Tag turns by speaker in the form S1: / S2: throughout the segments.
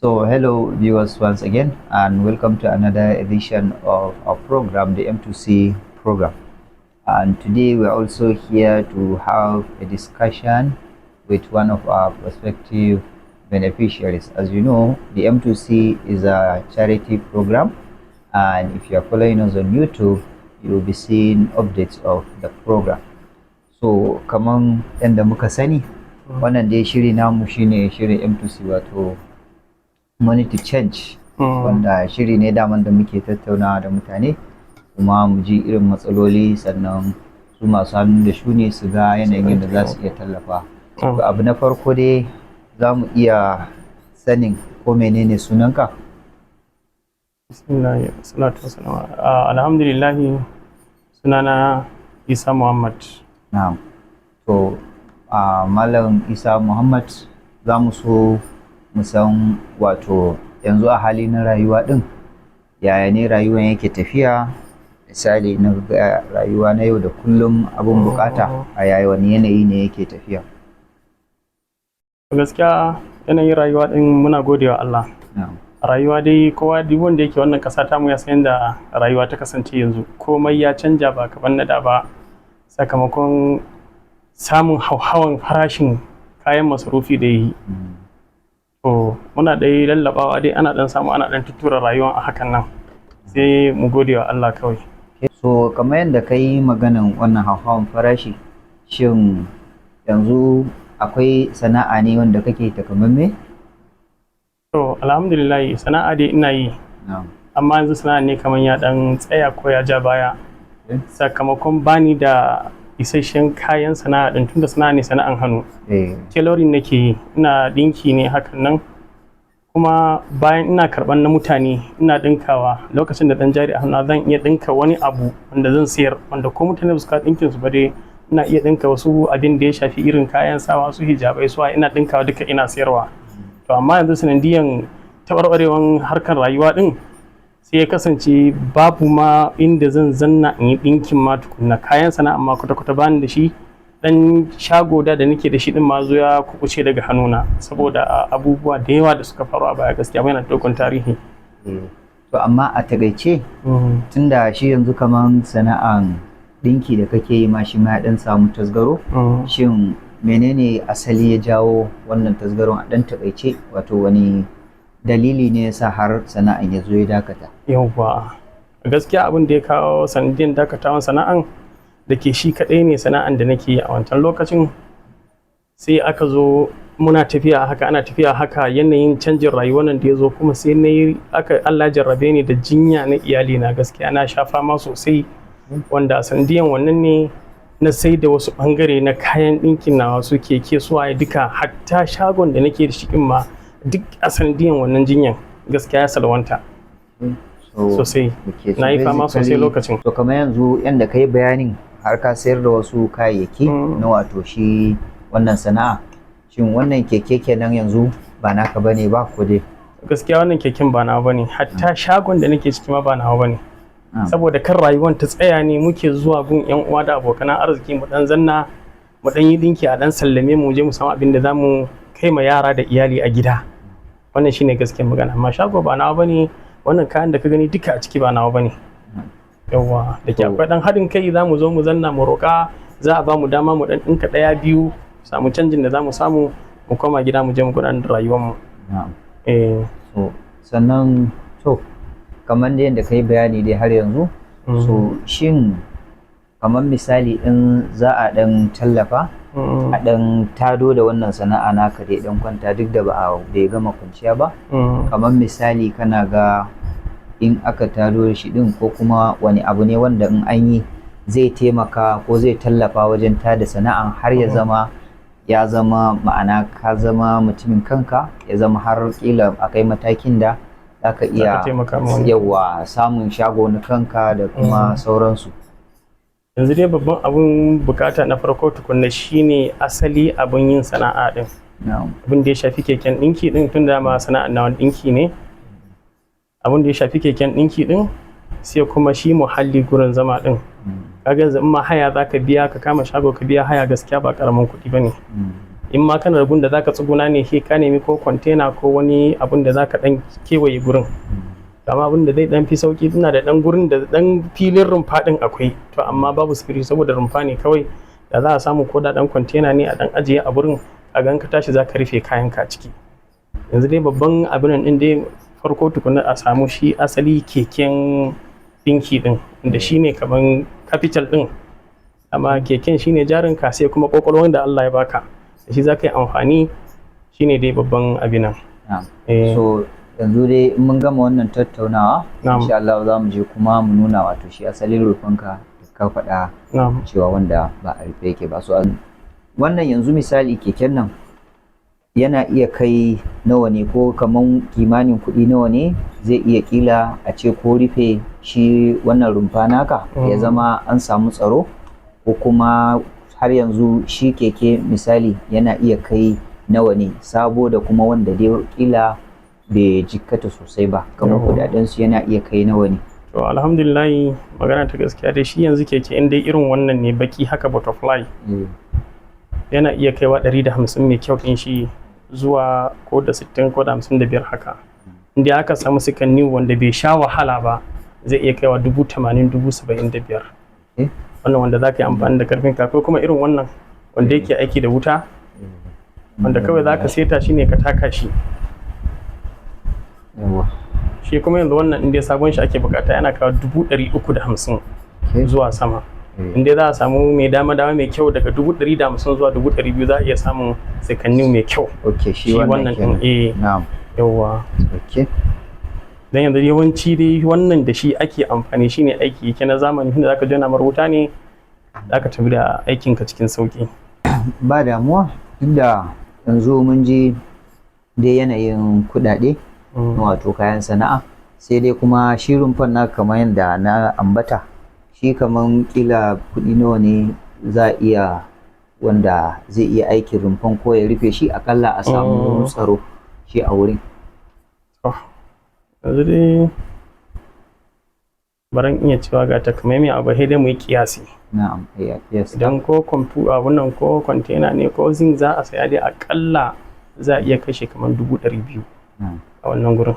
S1: So, hello viewers once again, and welcome to another edition of our program, the M2C program. And today we are also here to have a discussion with one of our prospective beneficiaries. As you know, the M2C is a charity program, and if you are following us on YouTube, you will be seeing updates of the program. So, kaman yadda muka sani, wannan dai shiri namu shine shirin M2C, wato money to change, wanda shiri ne daman da muke tattaunawa da mutane kuma mu ji irin matsaloli, sannan su masu hannu da shuni su ga yanayin yadda za su iya tallafa. Abu na farko dai za mu iya sanin ko menene sunanka?
S2: Bismillah, salatu wasalam. Alhamdulillah, sunana Isa Muhammad.
S1: Na'am. To, Malam Isa Muhammad, za mu so mu san wato yanzu a hali na rayuwa din yaya ne rayuwan yake tafiya, misali na rayuwa na yau da kullum, abun bukata a yaya wani yanayi ne yake tafiya?
S2: Gaskiya yanayin rayuwa din muna godewa Allah. Rayuwa dai kowa duk wanda yake wannan kasa tamu ya san da rayuwa ta kasance yanzu, komai ya canja ba kaman na da ba, sakamakon samun hauhawan farashin kayan masarufi da yi. To muna dai lallabawa dai ana dan samu ana dan tuttura rayuwa a hakan nan, sai mu gode wa Allah kawai.
S1: So kamar yadda ka yi maganan wannan hauhawan farashi, shin yanzu akwai sana'a ne wanda kake takamamme?
S2: To alhamdulillah sana'a dai ina yi, amma yanzu sana'a ne kamar ya dan tsaya ko ya ja baya, sakamakon bani da isasshen kayan sana'a din, tunda sana'a ne sana'an hannu. Tailoring nake yi, ina dinki ne hakan nan, kuma bayan ina karban na mutane ina dinkawa. Lokacin da dan jari a hannu zan iya dinka wani abu wanda zan sayar, wanda ko mutane ba su ka dinkin su ba dai ina iya dinka wasu abin da ya shafi irin kayan sawa, su hijabai, su ina dinkawa duka ina sayarwa. To amma yanzu sanadiyan tabarbarewan harkar rayuwa din sai ya kasance babu ma inda zan zanna in yi dinkin ma tukunna, kayan sana'a amma kwata-kwata bani da shi. Dan shago da nake da shi din ma zo ya kubuce daga hannuna saboda abubuwa da yawa da suka faru a baya, gaskiya yana dogon tarihi.
S1: To amma a takaice, tunda shi yanzu kaman sana'an dinki da kake yi ma shi ma ya dan samu tasgaro, shin menene asali ya jawo wannan tasgaron a dan takaice, wato wani dalili ne yasa har sana'an ya zo ya dakata?
S2: Yawwa, gaskiya abin da ya kawo sanadin dakatawan sana'an da ke shi kaɗai ne sana'an da nake yi a wancan lokacin. Sai aka zo muna tafiya haka, ana tafiya haka, yanayin canjin rayuwar nan da ya zo kuma sai na yi Allah jarrabe ni da jinya na iyali na. Gaskiya na sha fama sosai, wanda sanadiyan wannan ne na sai da wasu bangare na kayan ɗinkin nawa, su keke, su waye duka, hatta shagon da nake da shi ma duk a sanadiyan wannan jinyan gaskiya ya salwanta sosai. Na yi fama sosai lokacin.
S1: To kamar yanzu yadda ka yi bayanin har ka sayar da wasu kayayyaki na wato shi wannan sana'a, shin wannan keke kenan yanzu ba naka bane ba ko dai?
S2: Gaskiya wannan keken ba nawa bane, hatta shagon da nake ciki ma ba nawa bane. Saboda kan rayuwar ta tsaya ne muke zuwa gun yan uwa da abokan arziki mu dan zanna, mu dan yi dinki, a dan sallame mu je mu samu abin da zamu kai ma yara da iyali a gida. Wannan shine gaskiyar magana, amma shago ba nawa bane, wannan kayan da ka gani duka a ciki ba nawa bane. Yawwa, da ke akwai dan haɗin kai, za mu zo mu zanna mu roƙa, za a ba mu dama mu dan ɗinka ɗaya biyu, samu canjin da za mu samu, mu koma gida mu je mu gudanar da rayuwar mu.
S1: Sannan to kamar da yadda ka yi bayani dai har yanzu, so shin kamar misali in za a dan tallafa a dan tado da wannan sana'a naka da dan kwanta, duk da bai gama kwanciya ba, kamar misali kana ga in aka tado da shi din, ko kuma wani abu ne wanda in an yi zai taimaka ko zai tallafa wajen tada sana'an har ya zama ma'ana ka zama mutumin kanka, ya zama har kila akai matakin da zaka iya yawa samun shago na kanka da kuma sauransu.
S2: Yanzu dai babban abun bukata na farko tukunna shine asali abun yin sana'a din. Abin da ya shafi keken dinki din, tun da ma sana'ar nawa dinki ne, abin da ya shafi keken dinki din, sai kuma shi muhalli, gurin zama din. Kaga yanzu in ma haya zaka biya, ka kama shago ka biya haya, gaskiya ba karamin kuɗi bane. in ma kana da gun da zaka tsuguna ne sai ka nemi ko container ko wani abun da zaka dan kewaye gurin. Amma abin da zai dan fi sauki ina da dan gurin da dan filin rumfa din akwai, to amma babu security saboda rumfa ne kawai, da za a samu ko da dan container ne a dan ajiye a gurin, a gan ka tashi zaka rufe kayan ka ciki. Yanzu dai babban abin din dai farko tukuna a samu shi asali keken dinki din da shine kaman capital din, amma keken shine jarin ka, sai kuma kokolwan da Allah ya baka da shi zaka yi amfani, shine dai babban abin nan.
S1: So yanzu dai mun gama wannan tattaunawa, insha Allah za mu je kuma mu nuna wato shi asalin rufinka da ka faɗa cewa wanda ba a rufe yake ba. So wannan yanzu misali keken nan yana iya kai nawa ne, ko kaman kimanin kuɗi nawa ne zai iya kila a ce ko rufe shi wannan rumfa naka ya zama an samu tsaro, ko kuma har yanzu shi keke misali yana iya kai nawa ne sabo da kuma wanda dai kila bai jikkata sosai ba, kamar kudaden su yana iya kai nawa ne?
S2: To alhamdulillah, magana ta gaskiya dai shi yanzu keke in dai irin wannan ne baki haka butterfly yana iya kaiwa 150 mai kyau din shi zuwa ko da 60 ko da 55 haka. Inda aka samu sikanni wanda bai sha wahala ba zai iya kaiwa 80,000 75,000. Wannan wanda za ka yi amfani da karfin ka, ko kuma irin wannan wanda yake aiki da wuta, wanda kawai za ka seta shi ne ka taka shi. Shi kuma yanzu wannan inda sabon shi ake bukata yana kawo 350 zuwa sama. Inda za a samu mai dama mai kyau daga 150 zuwa 200 za a iya samun sikanni mai kyau.
S1: Shi wannan
S2: din yawa. Dan yanzu yawanci dai wannan da shi ake amfani, shine aiki yake na zamani, inda zaka jona marubuta ne zaka tafi da aikin ka cikin sauki.
S1: Ba damuwa, inda yanzu mun je dai yanayin kudade wato kayan sana'a, sai dai kuma shi rumfan na kamar yadda na ambata, shi kaman kila kudi nawa ne za a iya wanda zai iya aikin rumfan ko ya rufe shi akalla a samu tsaro shi a wurin.
S2: Yanzu dai baran iya cewa ga takamaimai abu, sai dai mu yi kiyasi.
S1: Na'am, yes.
S2: Idan ko kwamfuta wannan ko container ne ko zinc za a saya dai akalla za a iya kashe kamar 200,000 a wannan gurin.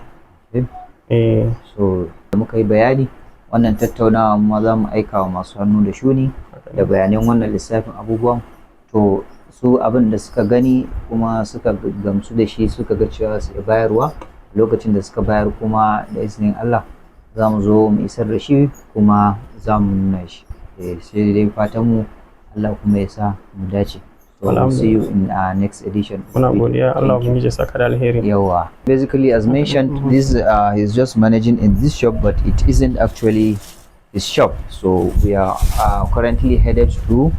S1: So da muka yi bayani wannan tattaunawa ma za mu aika wa masu hannu da shuni da bayanan wannan lissafin abubuwan, to su abin da suka gani kuma suka gamsu da shi, suka ga cewa su bayarwa lokacin da suka bayar, kuma da izinin Allah za mu zo mu isar da shi kuma za mu nuna shi. Sai dai fatan mu Allah kuma ya sa mu dace. So we'll see you in our next edition. Basically, as mentioned, this he's just managing in this shop, but it isn't actually his shop. So we are currently headed to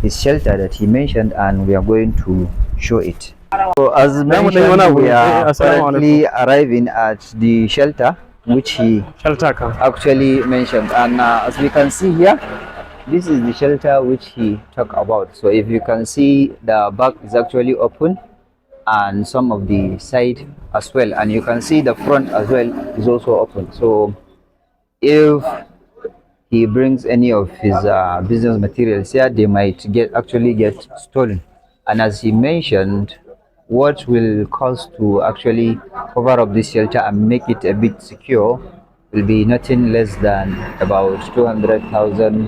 S1: his shelter that he mentioned, and we are going to show it. So as mentioned, we are currently arriving at the shelter which he actually mentioned, and as we can see here, this is the shelter which he talked about. So if you can see, the back is actually open and some of the side as well, and you can see the front as well is also open. So if he brings any of his business materials here, they might actually get stolen. And as he mentioned, what will cost to actually cover up this shelter and make it a bit secure will be nothing less than about 200,000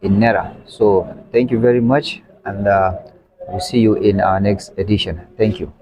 S1: in Naira. So thank you very much, and we'll see you in our next edition. Thank you.